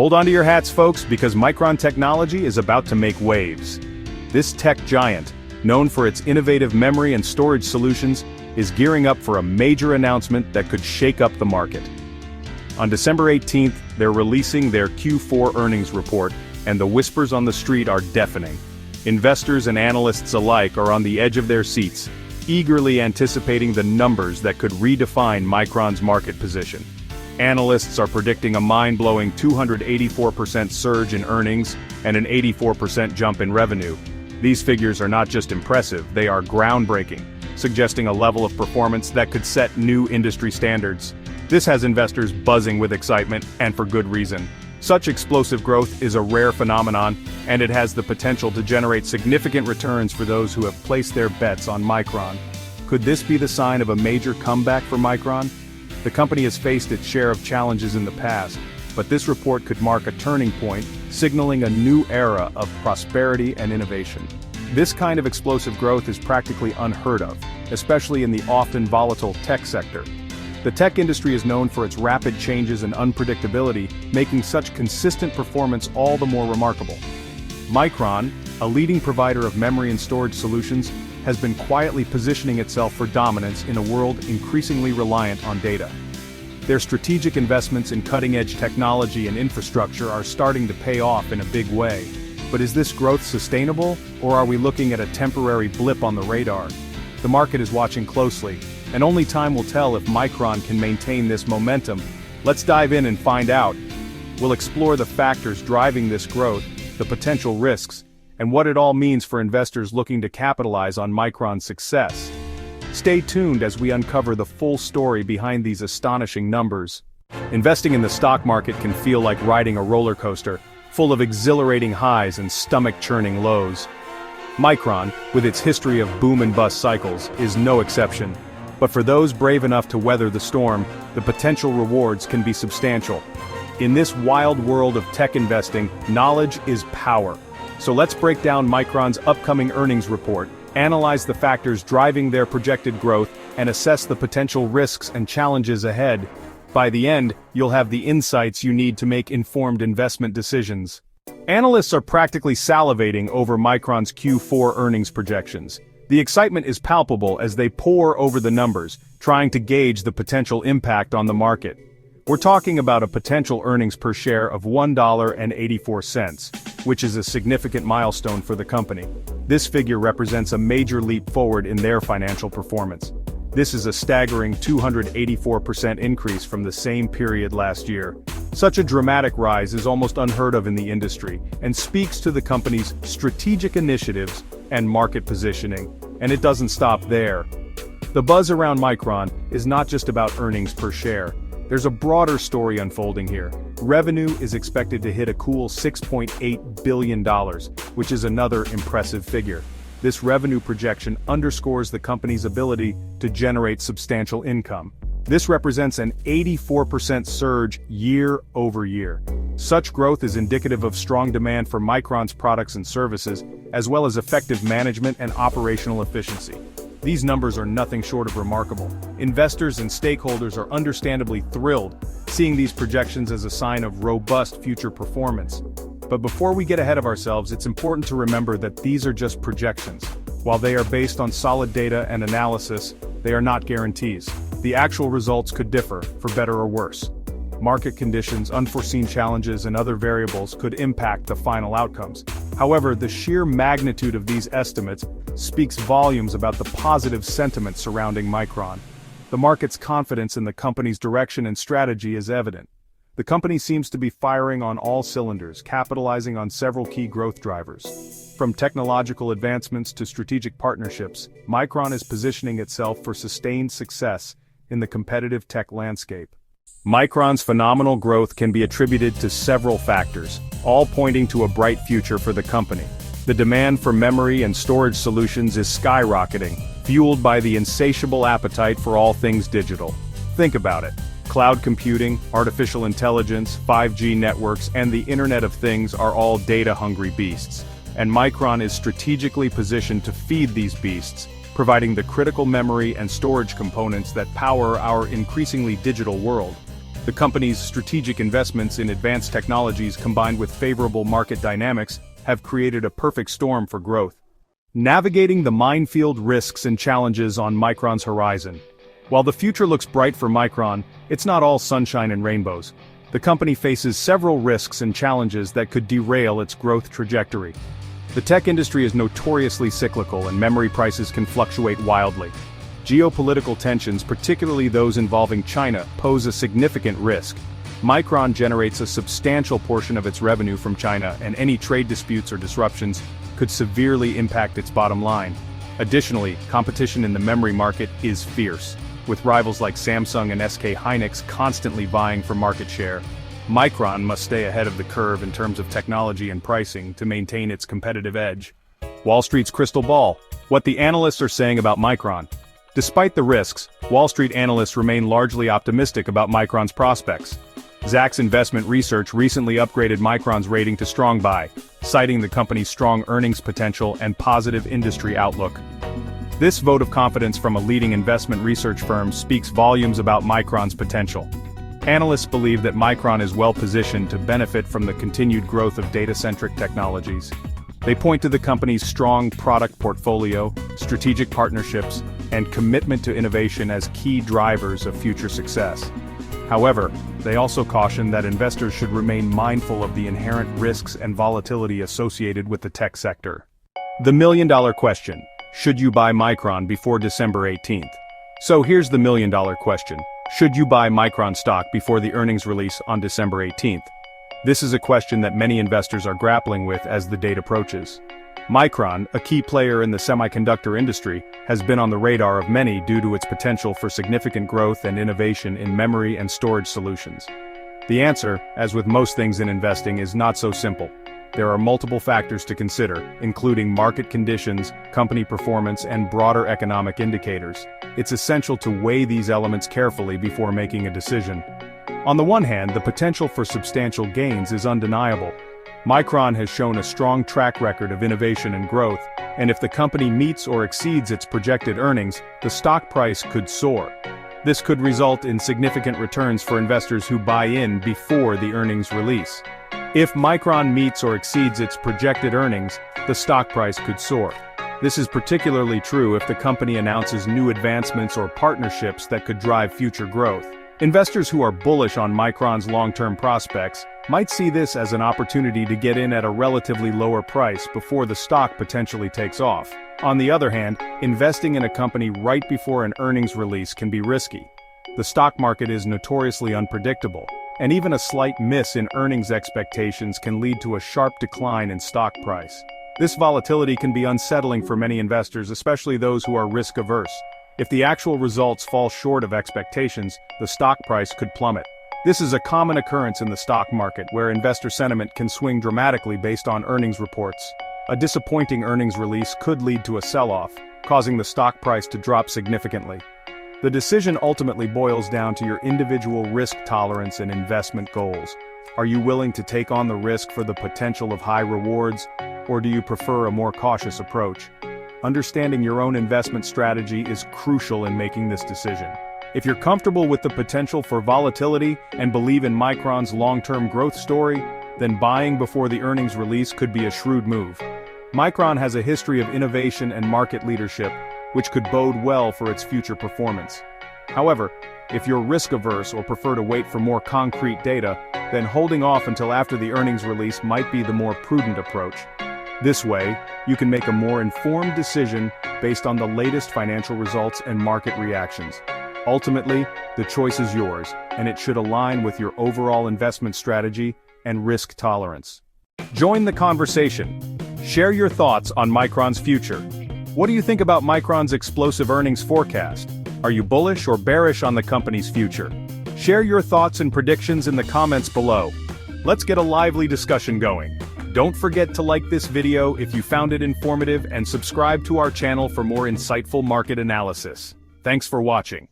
Hold on to your hats, folks, because Micron technology is about to make waves. This tech giant, known for its innovative memory and storage solutions, is gearing up for a major announcement that could shake up the market. On December 18th, they're releasing their Q4 earnings report, and the whispers on the street are deafening. Investors and analysts alike are on the edge of their seats, eagerly anticipating the numbers that could redefine Micron's market position. Analysts are predicting a mind-blowing 284% surge in earnings and an 84% jump in revenue. These figures are not just impressive, they are groundbreaking, suggesting a level of performance that could set new industry standards. This has investors buzzing with excitement, and for good reason. Such explosive growth is a rare phenomenon, and it has the potential to generate significant returns for those who have placed their bets on Micron. Could this be the sign of a major comeback for Micron? The company has faced its share of challenges in the past, but this report could mark a turning point, signaling a new era of prosperity and innovation. This kind of explosive growth is practically unheard of, especially in the often volatile tech sector. The tech industry is known for its rapid changes and unpredictability, making such consistent performance all the more remarkable. Micron, a leading provider of memory and storage solutions, has been quietly positioning itself for dominance in a world increasingly reliant on data. Their strategic investments in cutting-edge technology and infrastructure are starting to pay off in a big way. But is this growth sustainable, or are we looking at a temporary blip on the radar? The market is watching closely, and only time will tell if Micron can maintain this momentum. Let's dive in and find out. We'll explore the factors driving this growth, the potential risks, and what it all means for investors looking to capitalize on Micron's success. Stay tuned as we uncover the full story behind these astonishing numbers. Investing in the stock market can feel like riding a roller coaster, full of exhilarating highs and stomach-churning lows. Micron, with its history of boom and bust cycles, is no exception. But for those brave enough to weather the storm, the potential rewards can be substantial. In this wild world of tech investing, knowledge is power. So let's break down Micron's upcoming earnings report, analyze the factors driving their projected growth, and assess the potential risks and challenges ahead. By the end, you'll have the insights you need to make informed investment decisions. Analysts are practically salivating over Micron's Q4 earnings projections. The excitement is palpable as they pore over the numbers, trying to gauge the potential impact on the market. We're talking about a potential earnings per share of $1.84, which is a significant milestone for the company. This figure represents a major leap forward in their financial performance. This is a staggering 284% increase from the same period last year. Such a dramatic rise is almost unheard of in the industry, and speaks to the company's strategic initiatives and market positioning. And it doesn't stop there. The buzz around Micron is not just about earnings per share. There's a broader story unfolding here. Revenue is expected to hit a cool $6.8 billion, which is another impressive figure. This revenue projection underscores the company's ability to generate substantial income. This represents an 84% surge year over year. Such growth is indicative of strong demand for Micron's products and services, as well as effective management and operational efficiency. These numbers are nothing short of remarkable. Investors and stakeholders are understandably thrilled, seeing these projections as a sign of robust future performance. But before we get ahead of ourselves, it's important to remember that these are just projections. While they are based on solid data and analysis, they are not guarantees. The actual results could differ, for better or worse. Market conditions, unforeseen challenges, and other variables could impact the final outcomes. However, the sheer magnitude of these estimates speaks volumes about the positive sentiment surrounding Micron. The market's confidence in the company's direction and strategy is evident. The company seems to be firing on all cylinders, capitalizing on several key growth drivers. From technological advancements to strategic partnerships, Micron is positioning itself for sustained success in the competitive tech landscape. Micron's phenomenal growth can be attributed to several factors, all pointing to a bright future for the company. The demand for memory and storage solutions is skyrocketing, fueled by the insatiable appetite for all things digital. Think about it. Cloud computing, artificial intelligence, 5G networks, and the Internet of Things are all data-hungry beasts. And Micron is strategically positioned to feed these beasts, providing the critical memory and storage components that power our increasingly digital world. The company's strategic investments in advanced technologies combined with favorable market dynamics have created a perfect storm for growth. Navigating the minefield risks and challenges on Micron's horizon. While the future looks bright for Micron, it's not all sunshine and rainbows. The company faces several risks and challenges that could derail its growth trajectory. The tech industry is notoriously cyclical and memory prices can fluctuate wildly. Geopolitical tensions, particularly those involving China, pose a significant risk. Micron generates a substantial portion of its revenue from China, and any trade disputes or disruptions could severely impact its bottom line. Additionally, competition in the memory market is fierce, with rivals like Samsung and SK Hynix constantly vying for market share. Micron must stay ahead of the curve in terms of technology and pricing to maintain its competitive edge. Wall Street's crystal ball. What the analysts are saying about Micron. Despite the risks, Wall Street analysts remain largely optimistic about Micron's prospects. Zacks Investment Research recently upgraded Micron's rating to strong buy, citing the company's strong earnings potential and positive industry outlook. This vote of confidence from a leading investment research firm speaks volumes about Micron's potential. Analysts believe that Micron is well-positioned to benefit from the continued growth of data-centric technologies. They point to the company's strong product portfolio, strategic partnerships, and commitment to innovation as key drivers of future success. However, they also caution that investors should remain mindful of the inherent risks and volatility associated with the tech sector. The million-dollar question: should you buy Micron before December 18th? So here's the million-dollar question: should you buy Micron stock before the earnings release on December 18th? This is a question that many investors are grappling with as the date approaches. Micron, a key player in the semiconductor industry, has been on the radar of many due to its potential for significant growth and innovation in memory and storage solutions. The answer, as with most things in investing, is not so simple. There are multiple factors to consider, including market conditions, company performance, and broader economic indicators. It's essential to weigh these elements carefully before making a decision. On the one hand, the potential for substantial gains is undeniable. Micron has shown a strong track record of innovation and growth, and if the company meets or exceeds its projected earnings, the stock price could soar. This could result in significant returns for investors who buy in before the earnings release. If Micron meets or exceeds its projected earnings, the stock price could soar. This is particularly true if the company announces new advancements or partnerships that could drive future growth. Investors who are bullish on Micron's long-term prospects might see this as an opportunity to get in at a relatively lower price before the stock potentially takes off. On the other hand, investing in a company right before an earnings release can be risky. The stock market is notoriously unpredictable, and even a slight miss in earnings expectations can lead to a sharp decline in stock price. This volatility can be unsettling for many investors, especially those who are risk-averse. If the actual results fall short of expectations, the stock price could plummet. This is a common occurrence in the stock market, where investor sentiment can swing dramatically based on earnings reports. A disappointing earnings release could lead to a sell-off, causing the stock price to drop significantly. The decision ultimately boils down to your individual risk tolerance and investment goals. Are you willing to take on the risk for the potential of high rewards, or do you prefer a more cautious approach? Understanding your own investment strategy is crucial in making this decision. If you're comfortable with the potential for volatility and believe in Micron's long-term growth story, then buying before the earnings release could be a shrewd move. Micron has a history of innovation and market leadership, which could bode well for its future performance. However, if you're risk-averse or prefer to wait for more concrete data, then holding off until after the earnings release might be the more prudent approach. This way, you can make a more informed decision based on the latest financial results and market reactions. Ultimately, the choice is yours, and it should align with your overall investment strategy and risk tolerance. Join the conversation. Share your thoughts on Micron's future. What do you think about Micron's explosive earnings forecast? Are you bullish or bearish on the company's future? Share your thoughts and predictions in the comments below. Let's get a lively discussion going. Don't forget to like this video if you found it informative and subscribe to our channel for more insightful market analysis. Thanks for watching.